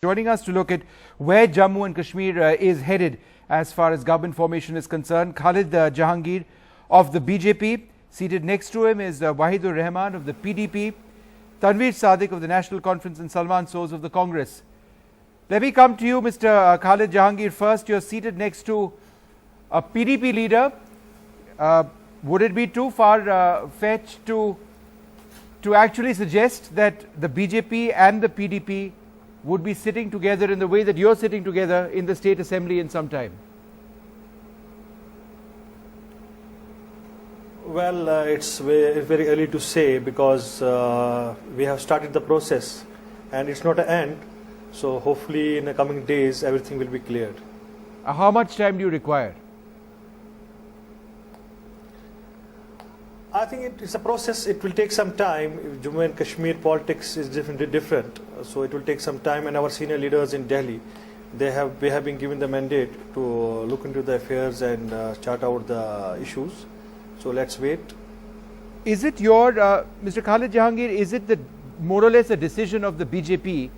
Joining us to look at where Jammu and Kashmir is headed as far as government formation is concerned, Khalid Jahangir of the BJP. Seated next to him is Wahidur Rahman of the PDP, Tanveer Sadiq of the National Conference and Salman Soz of the Congress. Let me come to you, Mr. Khalid Jahangir first. You're seated next to a PDP leader. Would it be too far-fetched to actually suggest that the BJP and the PDP would be sitting together in the way that you're sitting together in the State Assembly in some time? Well, it's very early to say because we have started the process and it's not an end. So hopefully in the coming days everything will be cleared. How much time do you require? I think it's a process. It will take some time. Jammu and Kashmir politics is different, so it will take some time. And our senior leaders in Delhi, we have been given the mandate to look into the affairs and chart out the issues. So let's wait. Is it your, Mr. Khalid Jahangir, is it more or less a decision of the BJP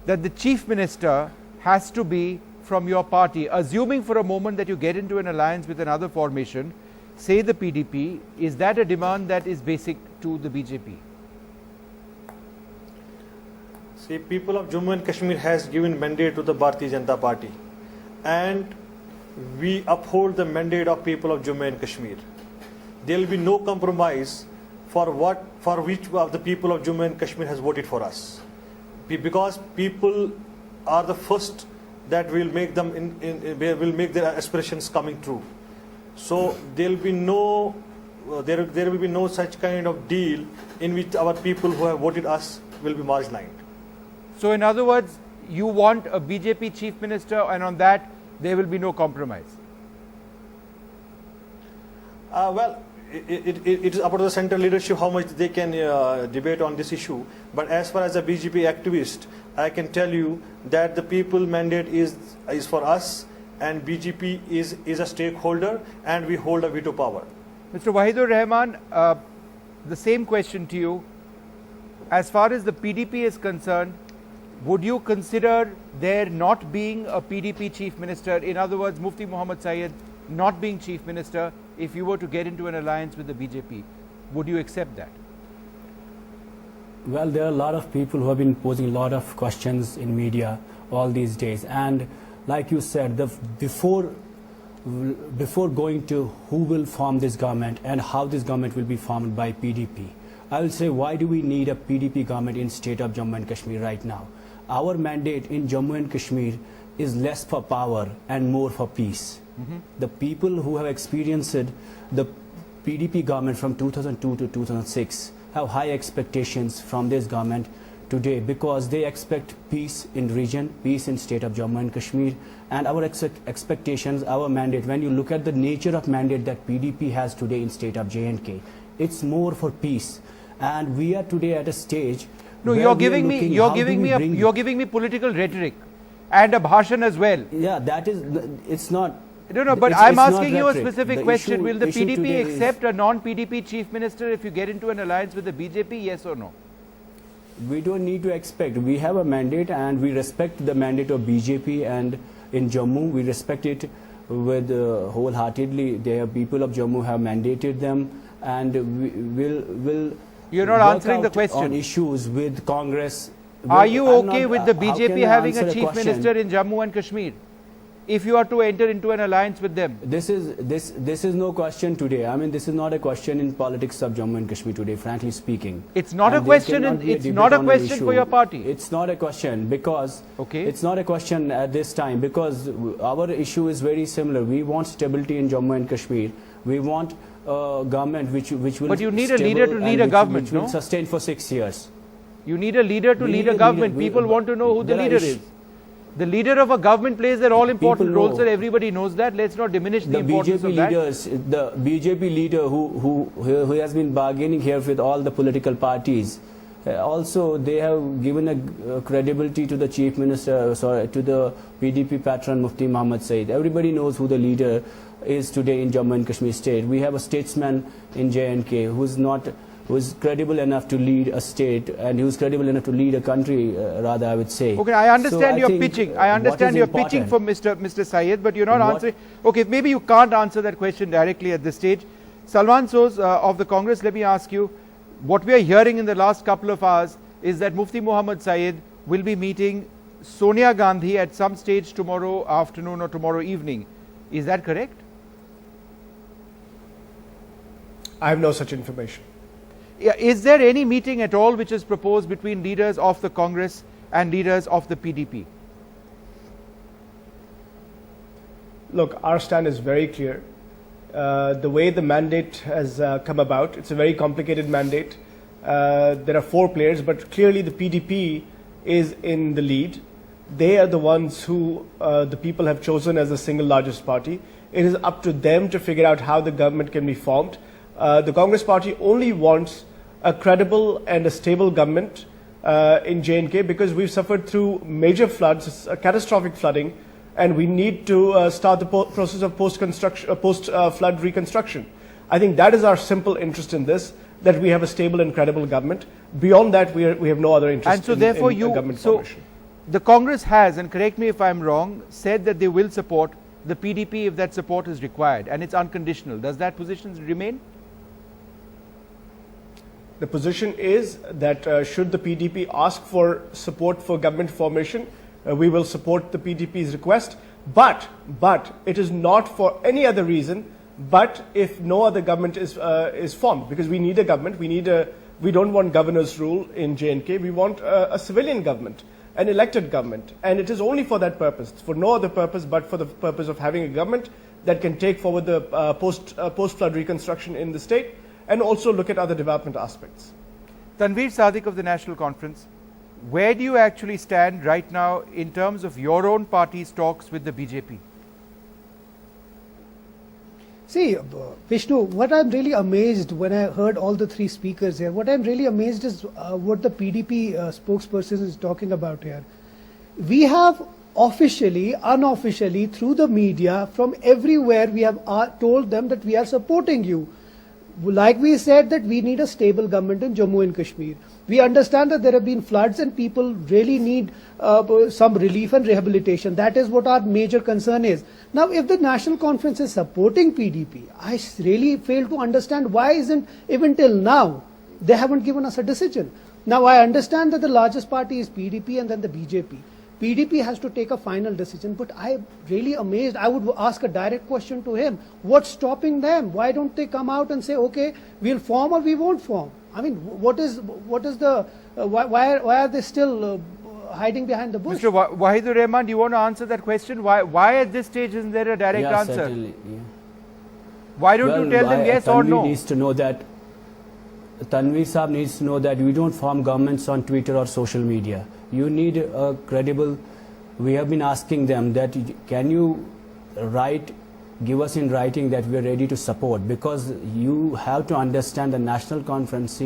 that the chief minister has to be from your party? Assuming for a moment that you get into an alliance with another formation, say the PDP, is that a demand that is basic to the BJP? See, people of Jammu and Kashmir has given mandate to the Bharatiya Janata Party, and we uphold the mandate of people of Jammu and Kashmir. There will be no compromise for which of the people of Jammu and Kashmir has voted for us, because people are the first that will make them will make their aspirations coming true. So there will be no such kind of deal in which our people who have voted us will be marginalized. So in other words, you want a BJP chief minister, and on that there will be no compromise. Well, it is about the central leadership how much they can debate on this issue. But as far as a BJP activist, I can tell you that the people mandate is for us. And BJP is a stakeholder, and we hold a veto power. Mr. Wahidur Rahman, the same question to you. As far as the PDP is concerned, would you consider there not being a PDP chief minister, in other words, Mufti Muhammad Syed not being chief minister, if you were to get into an alliance with the BJP? Would you accept that? Well, there are a lot of people who have been posing a lot of questions in media all these days, and like you said, before going to who will form this government and how this government will be formed by PDP, I will say, why do we need a PDP government in state of Jammu and Kashmir right now? Our mandate in Jammu and Kashmir is less for power and more for peace. The people who have experienced the PDP government from 2002 to 2006 have high expectations from this government today, because they expect peace in region, peace in state of Jammu and Kashmir, and our expectations, our mandate, when you look at the nature of mandate that PDP has today in state of J&K, it's more for peace. And we are today at a stage. No, you're giving me political rhetoric and a bhashan as well. Yeah, that is, it's not. No, but I'm asking you a specific question. Will the PDP accept a non-PDP chief minister if you get into an alliance with the BJP, yes or no? We don't need to expect. We have a mandate, and we respect the mandate of BJP, and in Jammu we respect it with wholeheartedly. The people of Jammu have mandated them, and we will. You're not answering the question. On issues with Congress. Are you okay with the BJP having a chief minister in Jammu and Kashmir, if you are to enter into an alliance with them? This is no question today. I mean, this is not a question in politics of Jammu and Kashmir today, frankly speaking. It's not a question. It's not a question for your party. It's not a question because it's not a question at this time, because our issue is very similar. We want stability in Jammu and Kashmir. We want a government which will. But you need a leader to lead a government, which will sustain for 6 years. You need a leader to lead a government. People want to know who the leader is. The leader of a government plays their all-important role, sir. Everybody knows that. Let's not diminish the importance of that. The BJP leader who has been bargaining here with all the political parties, also they have given a credibility to the chief minister, to the PDP patron Mufti Muhammad Syed. Everybody knows who the leader is today in Jammu and Kashmir state. We have a statesman in J&K who is not who's credible enough to lead a state and who's credible enough to lead a country, rather, I would say. Okay, I understand So you're think pitching. I understand you're pitching for Mr. Syed, but you're not answering. Okay, maybe you can't answer that question directly at this stage. Salman Soz of the Congress, let me ask you, what we are hearing in the last couple of hours is that Mufti Muhammad Syed will be meeting Sonia Gandhi at some stage tomorrow afternoon or tomorrow evening. Is that correct? I have no such information. Yeah, is there any meeting at all which is proposed between leaders of the Congress and leaders of the PDP? Look, our stand is very clear. The way the mandate has come about, it's a very complicated mandate. There are 4 players, but clearly the PDP is in the lead. They are the ones who the people have chosen as the single largest party. It is up to them to figure out how the government can be formed. The Congress party only wants a credible and a stable government in J&K because we've suffered through major floods, catastrophic flooding, and we need to start the process of post-flood reconstruction. I think that is our simple interest in this, that we have a stable and credible government. Beyond that, we have no other interest and so therefore in government formation. The Congress has, and correct me if I'm wrong, said that they will support the PDP if that support is required, and it's unconditional. Does that position remain? The position is that should the PDP ask for support for government formation, we will support the PDP's request. But it is not for any other reason. But if no other government is formed, because we need a government, we don't want governor's rule in J&K. We want a civilian government, an elected government, and it is only for that purpose, for no other purpose, but for the purpose of having a government that can take forward the post-flood reconstruction in the state, and also look at other development aspects. Tanveer Sadiq of the National Conference, where do you actually stand right now in terms of your own party's talks with the BJP? See, Vishnu, what I'm really amazed when I heard all the 3 speakers here, what I'm really amazed is what the PDP spokesperson is talking about here. We have officially, unofficially, through the media, from everywhere, we have told them that we are supporting you. Like we said that we need a stable government in Jammu and Kashmir. We understand that there have been floods and people really need some relief and rehabilitation. That is what our major concern is. Now, if the National Conference is supporting PDP, I really fail to understand why isn't, even till now, they haven't given us a decision. Now, I understand that the largest party is PDP and then the BJP. PDP has to take a final decision, but I'm really amazed. I would ask a direct question to him. What's stopping them? Why don't they come out and say, okay, we'll form or we won't form? I mean, what is the, why are they still hiding behind the bush? Mr. Wahidur Rahman, do you want to answer that question? Why at this stage isn't there a direct answer? Certainly, yeah. Why don't you tell them yes or no? Needs to know that, Tanveer Saab needs to know that we don't form governments on Twitter or social media. You need a credible, we have been asking them that can you give us in writing that we are ready to support, because you have to understand the National Conference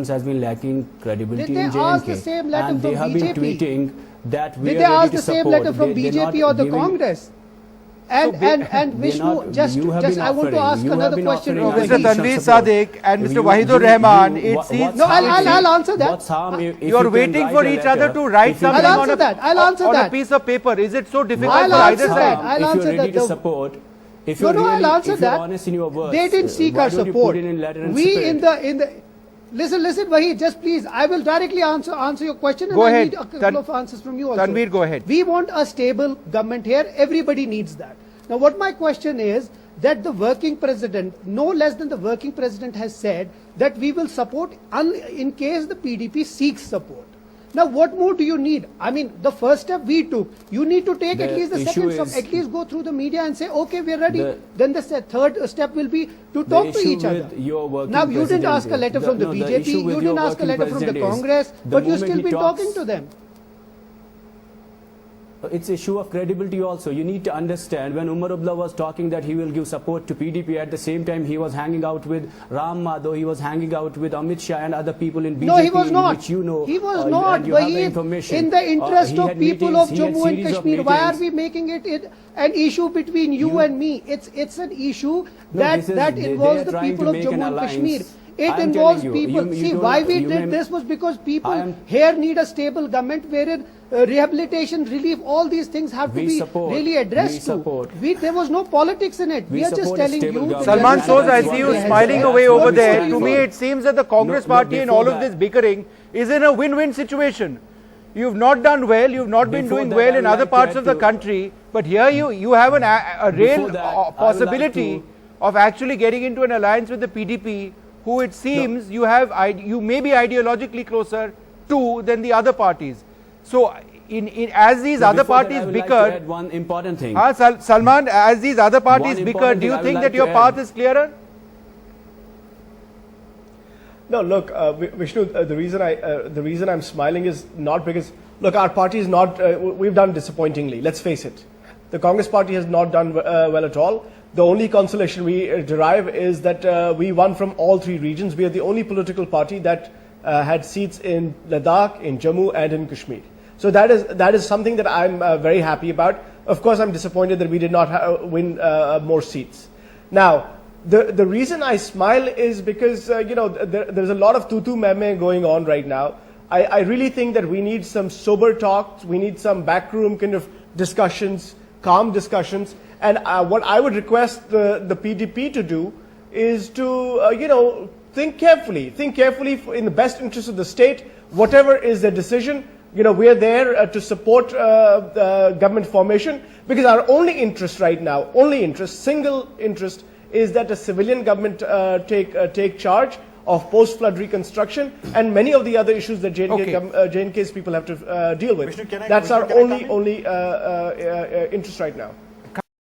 has been lacking credibility in J&K, and they have been tweeting that we are ready to support. Did they ask the same letter from BJP or the Congress? And Vishnu, I want to ask another question. Mr. Tanveer Sadiq and Mr. Wahidur Rahman, it seems... No, I'll answer that. You are waiting for each other to write something on a piece of paper. Is it so difficult for either side? I'll answer that. If you're answer that. Honest in your words, they didn't seek our support. Listen, Wahid, just please, I will directly answer your question, and I need a couple of answers from you also. Tanveer, go ahead. We want a stable government here. Everybody needs that. Now, what my question is, that the working president, no less than the working president, has said that we will support in case the PDP seeks support. Now, what more do you need? I mean, the first step we took. You need to take at least the second step. At least go through the media and say, okay, we're ready. Then the third step will be to talk to each other. Now, you didn't ask a letter from the BJP. You didn't ask a letter from the Congress. But you've still been talking to them. It's an issue of credibility also. You need to understand, when Umar Abdullah was talking that he will give support to PDP, at the same time he was hanging out with Ram Madhav, he was hanging out with Amit Shah and other people in BJP. No, he was not. Which you know, he was not. In the interest of people of Jammu and Kashmir, why are we making it an issue between you and me? It's an issue that involves the people of Jammu and Kashmir. It I'm involves telling you, people. you See, don't why know- we you did may- this was because people I am- here need a stable government wherein rehabilitation, relief, all these things have to We be support- really addressed we to. support- There was no politics in it. We We are just support a telling stable you. government. Salman Yeah, Soz, I that's see what you they smiling have. away That's over what there. we To me, stand it seems that the Congress No, party in all before of that- this bickering is in a win-win situation. You've not done well, you've not been Before doing that, well I in would other like to parts add of the to- country, but here you have a real Before that, I would like possibility to- of actually getting into an alliance with the PDP, who it seems you may be ideologically closer to than the other parties. So, as these other Before that, parties I would like to bickered, add one important thing. Salman, as these other parties One bicker, important do you thing I would think like that to your add. path is clearer? No, look, Vishnu. The reason I'm smiling is not because look, our party is not. We've done disappointingly. Let's face it. The Congress party has not done well at all. The only consolation we derive is that we won from all three regions. We are the only political party that had seats in Ladakh, in Jammu, and in Kashmir. So that is something that I'm very happy about. Of course, I'm disappointed that we did not win more seats. Now, the reason I smile is because there's a lot of tutu meme going on right now. I really think that we need some sober talks. We need some backroom kind of discussions, calm discussions. And what I would request the PDP to do is to think carefully in the best interest of the state. Whatever is their decision, we are there to support the government formation, because our only interest right now, single interest, is that a civilian government take charge of post-flood reconstruction and many of the other issues that J&K's people have to deal with. Vishnu, can I That's our come in? only interest right now.